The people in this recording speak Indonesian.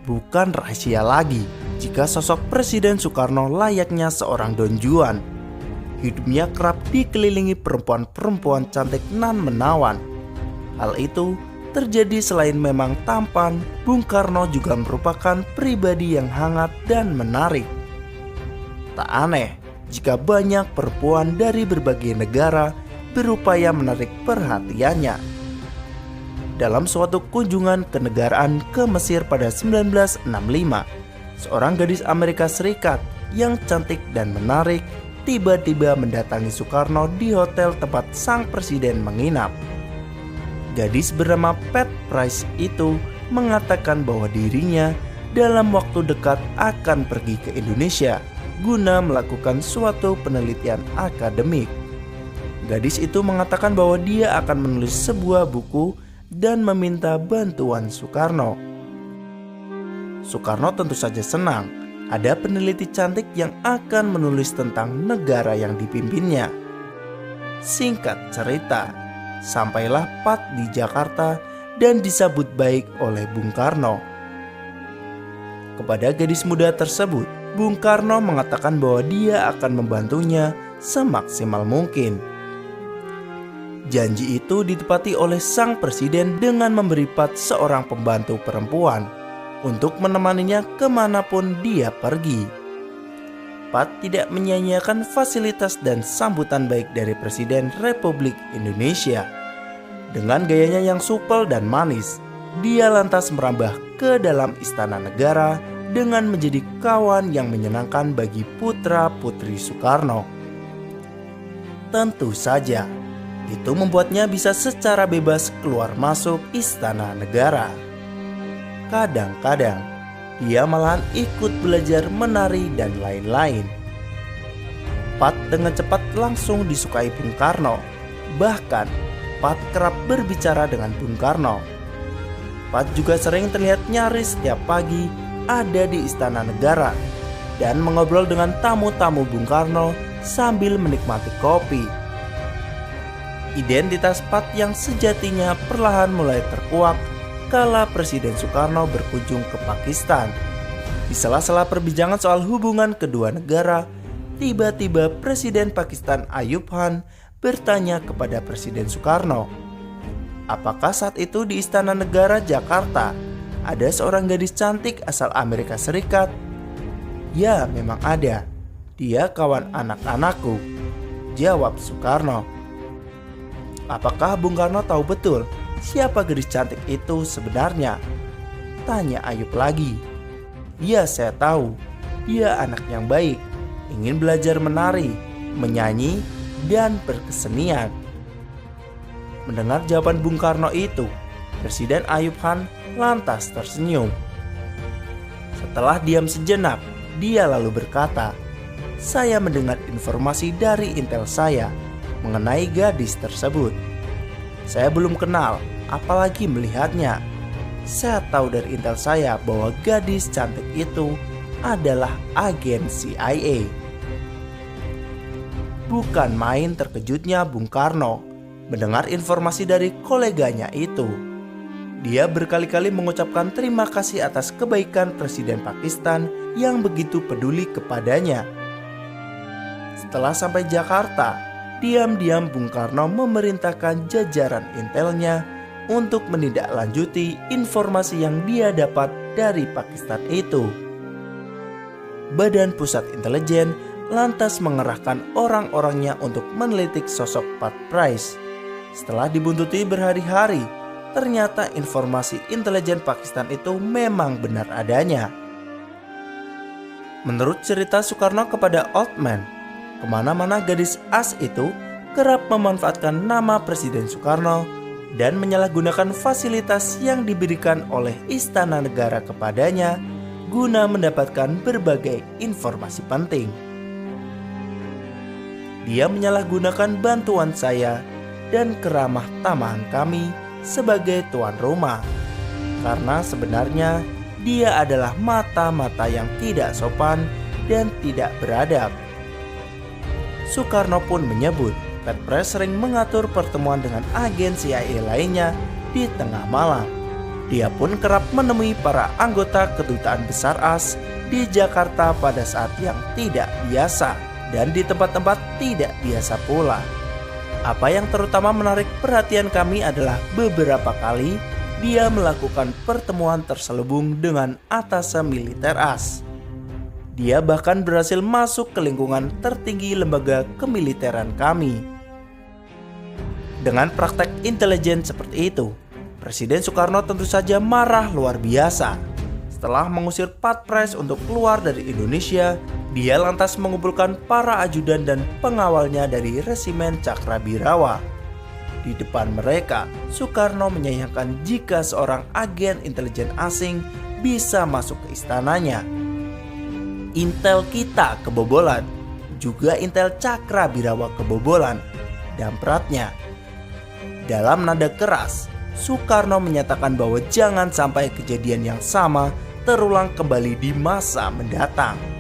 bukan rahasia lagi jika sosok Presiden Soekarno layaknya seorang Don Juan. Hidupnya kerap dikelilingi perempuan-perempuan cantik nan menawan. Hal itu terjadi selain memang tampan, Bung Karno juga merupakan pribadi yang hangat dan menarik. Tak aneh jika banyak perempuan dari berbagai negara berupaya menarik perhatiannya. Dalam suatu kunjungan kenegaraan ke Mesir pada 1965, seorang gadis Amerika Serikat yang cantik dan menarik tiba-tiba mendatangi Soekarno di hotel tempat sang presiden menginap. Gadis bernama Pat Price itu mengatakan bahwa dirinya dalam waktu dekat akan pergi ke Indonesia guna melakukan suatu penelitian akademik. Gadis itu mengatakan bahwa dia akan menulis sebuah buku dan meminta bantuan Soekarno. Soekarno tentu saja senang ada peneliti cantik yang akan menulis tentang negara yang dipimpinnya. Singkat cerita, sampailah Pat di Jakarta dan disambut baik oleh Bung Karno. Kepada gadis muda tersebut, Bung Karno mengatakan bahwa dia akan membantunya semaksimal mungkin. Janji itu ditepati oleh sang presiden dengan memberi Pat seorang pembantu perempuan untuk menemaninya kemanapun dia pergi. Pat tidak menyia-nyiakan fasilitas dan sambutan baik dari Presiden Republik Indonesia. Dengan gayanya yang supel dan manis, dia lantas merambah ke dalam istana negara dengan menjadi kawan yang menyenangkan bagi putra-putri Soekarno. Tentu saja, itu membuatnya bisa secara bebas keluar masuk istana negara. Kadang-kadang, dia malahan ikut belajar menari dan lain-lain. Pat dengan cepat langsung disukai Bung Karno. Bahkan, Pat kerap berbicara dengan Bung Karno. Pat juga sering terlihat nyaris setiap pagi ada di istana negara dan mengobrol dengan tamu-tamu Bung Karno sambil menikmati kopi. Identitas Pat yang sejatinya perlahan mulai terkuak kala Presiden Soekarno berkunjung ke Pakistan. Di sela-sela perbincangan soal hubungan kedua negara, tiba-tiba Presiden Pakistan Ayub Khan bertanya kepada Presiden Soekarno, apakah saat itu di Istana Negara Jakarta ada seorang gadis cantik asal Amerika Serikat? Ya, memang ada. Dia kawan anak-anakku, jawab Soekarno. Apakah Bung Karno tahu betul siapa gadis cantik itu sebenarnya? Tanya Ayub lagi. Ya, saya tahu. Dia anak yang baik, ingin belajar menari, menyanyi, dan berkesenian. Mendengar jawaban Bung Karno itu, Presiden Ayub Khan lantas tersenyum. Setelah diam sejenak, dia lalu berkata, "Saya mendengar informasi dari intel saya mengenai gadis tersebut. Saya belum kenal, apalagi melihatnya. Saya tahu dari intel saya bahwa gadis cantik itu adalah agen CIA." Bukan main terkejutnya Bung Karno mendengar informasi dari koleganya itu. Dia berkali-kali mengucapkan terima kasih atas kebaikan Presiden Pakistan yang begitu peduli kepadanya. Setelah sampai Jakarta, diam-diam Bung Karno memerintahkan jajaran intelnya untuk menindaklanjuti informasi yang dia dapat dari Pakistan itu. Badan Pusat Intelijen lantas mengerahkan orang-orangnya untuk menelitik sosok Pat Price. Setelah dibuntuti berhari-hari, ternyata informasi intelijen Pakistan itu memang benar adanya. Menurut cerita Soekarno kepada Oldman, kemana-mana gadis as itu kerap memanfaatkan nama Presiden Soekarno dan menyalahgunakan fasilitas yang diberikan oleh Istana Negara kepadanya guna mendapatkan berbagai informasi penting. Dia menyalahgunakan bantuan saya dan keramah tamahan kami sebagai tuan rumah, karena sebenarnya dia adalah mata-mata yang tidak sopan dan tidak beradab. Soekarno pun menyebut Pat Price sering mengatur pertemuan dengan agen CIA lainnya di tengah malam. Dia pun kerap menemui para anggota kedutaan besar AS di Jakarta pada saat yang tidak biasa dan di tempat-tempat tidak biasa pula. Apa yang terutama menarik perhatian kami adalah beberapa kali dia melakukan pertemuan terselubung dengan atase militer AS. Dia bahkan berhasil masuk ke lingkungan tertinggi lembaga kemiliteran kami. Dengan praktek intelijen seperti itu, Presiden Soekarno tentu saja marah luar biasa. Setelah mengusir Patpres untuk keluar dari Indonesia, dia lantas mengumpulkan para ajudan dan pengawalnya dari resimen Cakrabirawa. Di depan mereka, Soekarno menyayangkan jika seorang agen intelijen asing bisa masuk ke istananya. Intel kita kebobolan, juga Intel Cakrabirawa kebobolan, dampratnya. Dalam nada keras, Soekarno menyatakan bahwa jangan sampai kejadian yang sama terulang kembali di masa mendatang.